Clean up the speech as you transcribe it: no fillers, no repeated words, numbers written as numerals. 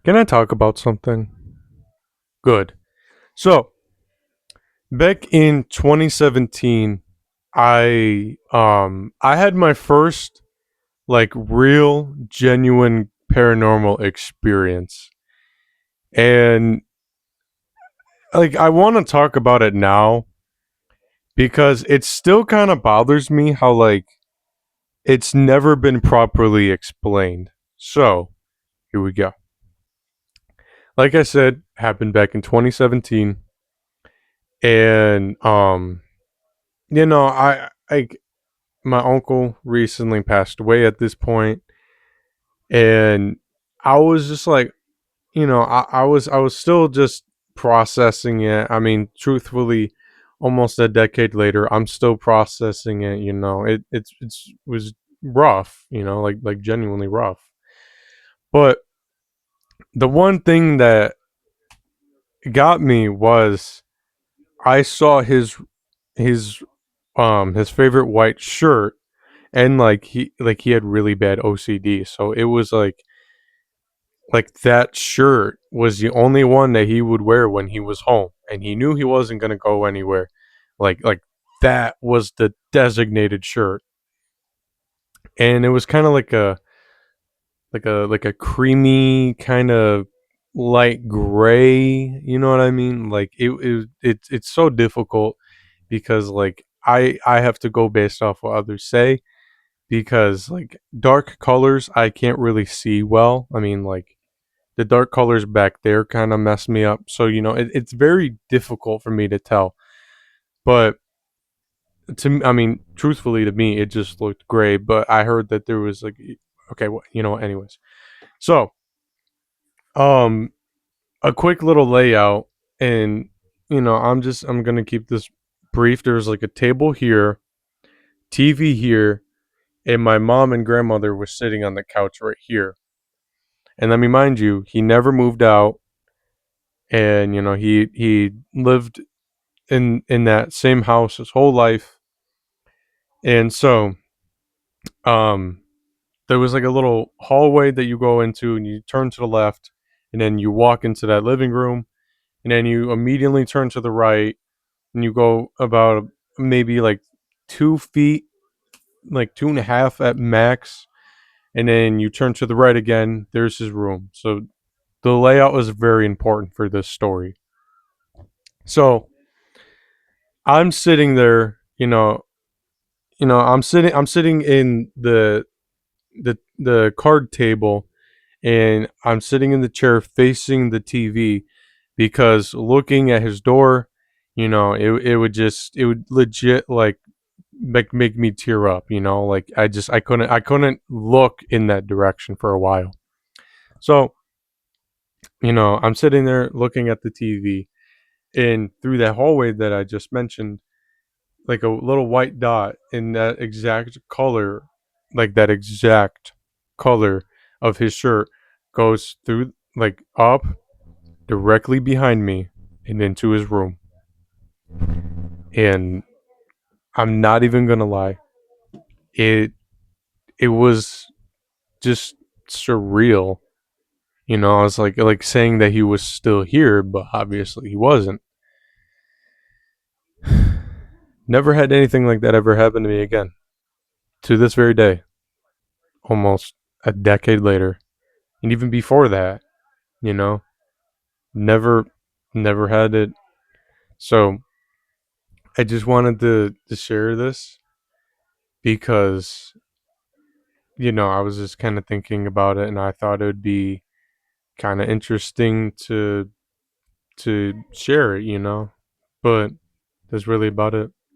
Can I talk about something? Good. So, back in 2017, I had my first like real genuine paranormal experience. And like I want to talk about it now because it still kind of bothers me how like it's never been properly explained. So, here we go. Like I said, happened back in 2017 and I my uncle recently passed away at this point, and I was just like, I was still just processing it. I mean, truthfully, almost a decade later, I'm still processing it. It's was rough. Like genuinely rough. But the one thing that got me was I saw his favorite white shirt, and like he had really bad OCD, so it was like that shirt was the only one that he would wear when he was home, and he knew he wasn't going to go anywhere. Like that was the designated shirt, and it was kind of like a creamy kind of light gray, you know what I mean? Like it's so difficult because like I have to go based off what others say, because like dark colors I can't really see well. I mean, like the dark colors back there kind of mess me up. So it's very difficult for me to tell. But I mean, truthfully, to me, it just looked gray. But I heard that there was like, okay, well, anyways. So, um, a quick little layout, and I'm gonna keep this brief. There's like a table here, TV here, and my mom and grandmother were sitting on the couch right here. And let me mind you, he never moved out, and he lived in that same house his whole life. And so um there was like a little hallway that you go into, and you turn to the left, and then you walk into that living room, and then you immediately turn to the right, and you go about maybe like 2 feet, like 2.5 at max, and then you turn to the right again, there's his room. So the layout was very important for this story. So I'm sitting there, I'm sitting in the card table, and I'm sitting in the chair facing the TV, because looking at his door, it would legit like make me tear up, like I couldn't look in that direction for a while. So, I'm sitting there looking at the TV, and through that hallway that I just mentioned, like a little white dot in that exact color, like that exact color of his shirt, goes through, like up directly behind me and into his room. And I'm not even gonna lie, it it was just surreal. I was like saying that he was still here, but obviously he wasn't. Never had anything like that ever happen to me again. To this very day, almost a decade later, and even before that, you know, never, never had it. So I just wanted to share this because I was just kind of thinking about it, and I thought it would be kind of interesting to share it. But that's really about it.